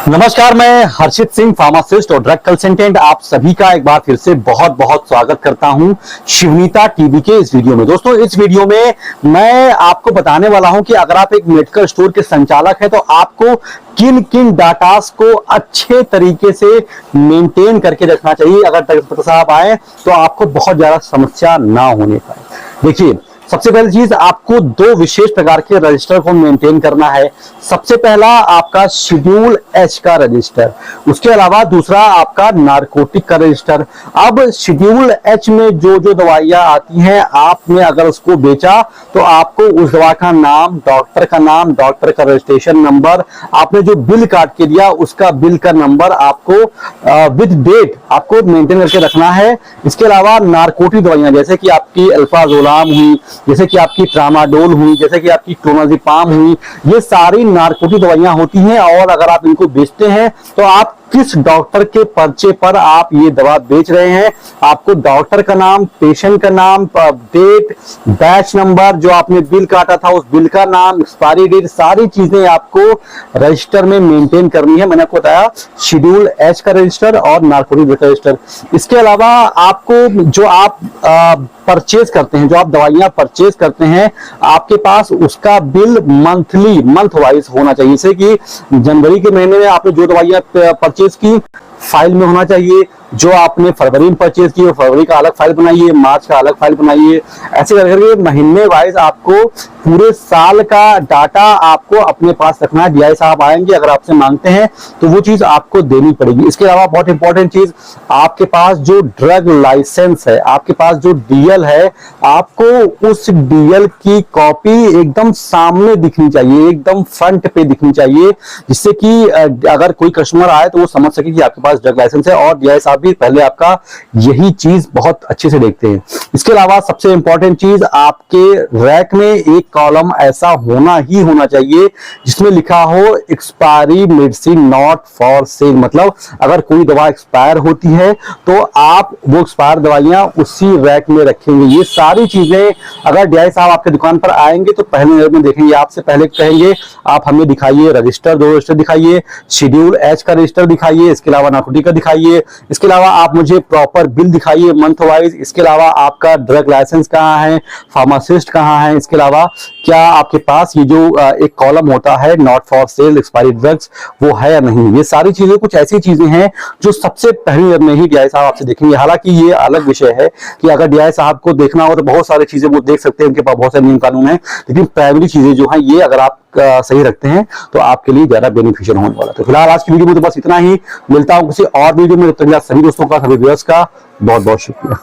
नमस्कार, मैं हर्षित सिंह, फार्मासिस्ट और ड्रग कंसल्टेंट, आप सभी का एक बार फिर से बहुत बहुत स्वागत करता हूं शिवनीता टीवी के इस वीडियो में। दोस्तों, इस वीडियो में मैं आपको बताने वाला हूं कि अगर आप एक मेडिकल स्टोर के संचालक हैं तो आपको किन किन डाटास को अच्छे तरीके से मेंटेन करके रखना चाहिए। अगर डॉक्टर साहब आए तो आपको बहुत ज्यादा समस्या ना होने पाए। देखिए, सबसे पहली चीज, आपको दो विशेष प्रकार के रजिस्टर को मेंटेन करना है। सबसे पहला आपका शेड्यूल एच का रजिस्टर, उसके अलावा दूसरा आपका नारकोटिक का रजिस्टर। अब शेड्यूल एच में जो जो दवाइयां आती हैं, आपने अगर उसको बेचा तो आपको उस दवा का नाम, डॉक्टर का नाम, डॉक्टर का रजिस्ट्रेशन नंबर, आपने जो बिल काट के दिया उसका बिल का नंबर आपको विद डेट आपको मेंटेन करके रखना है। इसके अलावा नारकोटिक दवाइयां जैसे कि आपकी अल्फाजोलाम हुई, जैसे कि आपकी ट्रामाडोल हुई, जैसे कि आपकी क्लोनाजिपाम हुई, ये सारी नारकोटिक दवाइयां होती हैं। और अगर आप इनको बेचते हैं तो आप किस डॉक्टर के पर्चे पर आप ये दवा बेच रहे हैं, आपको डॉक्टर का नाम, पेशेंट का नाम, डेट, बैच नंबर, जो आपने बिल काटा था उस बिल का नाम, एक्सपायरी डेट, सारी चीजें आपको रजिस्टर में मेंटेन करनी है। मैंने आपको बताया शेड्यूल एच का रजिस्टर और नारकोटिक रजिस्टर। इसके अलावा आपको जो आप परचेज करते हैं, जो आप दवाइयां परचेज करते हैं, आपके पास उसका बिल मंथ वाइज होना चाहिए। जैसे कि जनवरी के महीने में आपने जो दवाइयां परचेज की फाइल में होना चाहिए, जो आपने फरवरी में परचेज की फरवरी का अलग फाइल बनाइए, मार्च का अलग फाइल बनाइए। ऐसे करके महीने वाइज आपको पूरे साल का डाटा आपको अपने पास रखना है। डीआई साहब आएंगे, अगर आपसे मांगते हैं तो वो चीज आपको देनी पड़ेगी। इसके अलावा बहुत इंपॉर्टेंट चीज, आपके पास जो ड्रग लाइसेंस है, आपके पास जो डीएल है, आपको उस डीएल की कॉपी एकदम सामने दिखनी चाहिए, एकदम फ्रंट पे दिखनी चाहिए, जिससे कि अगर कोई कस्टमर आए तो वो समझ सके कि आपके पास ड्रग लाइसेंस है। और डीआई साहब भी पहले आपका यही चीज बहुत अच्छे से देखते हैं। इसके अलावा सबसे इंपॉर्टेंट चीज, आपके रैक में एक कॉलम ऐसा होना ही होना चाहिए जिसमें लिखा हो expiry medicine not for sale. मतलब अगर कोई दवा एक्सपायर होती है तो आप वो एक्सपायर दवाइयां उसी रैक में रखेंगे। ये सारी चीजें अगर डीआई साहब आपके दुकान पर आएंगे तो पहले नजर में देखेंगे। आपसे पहले कहेंगे आप हमें दिखाइए रजिस्टर, दो रजिस्टर दिखाइए, शेड्यूल एच का रजिस्टर दिखाइए, इसके अलावा नारकोटिक का दिखाइए, इसके अलावा आप मुझे प्रॉपर बिल दिखाइए मंथ वाइज, इसके अलावा आपका ड्रग लाइसेंस कहाँ है, फार्मासिस्ट कहाँ है, इसके अलावा क्या आपके पास ये जो एक कॉलम होता है not for sale expiry drugs, वो है या नहीं। ये सारी चीजें कुछ ऐसी चीजें हैं जो सबसे पहली नजर में ही डीआई साहब आपसे देखेंगे। हालांकि ये अलग विषय है कि अगर डीआई साहब को देखना हो तो बहुत सारी चीजें वो देख सकते हैं, उनके पास बहुत सारे नियम कानून है, लेकिन प्राइमरी चीजें जो है ये अगर आप सही रखते हैं तो आपके लिए ज्यादा बेनिफिशियल होने वाला। तो फिलहाल आज की वीडियो में तो बस इतना ही। मिलता हूं किसी और वीडियो में। सभी दोस्तों का, सभी व्यूअर्स का बहुत बहुत शुक्रिया।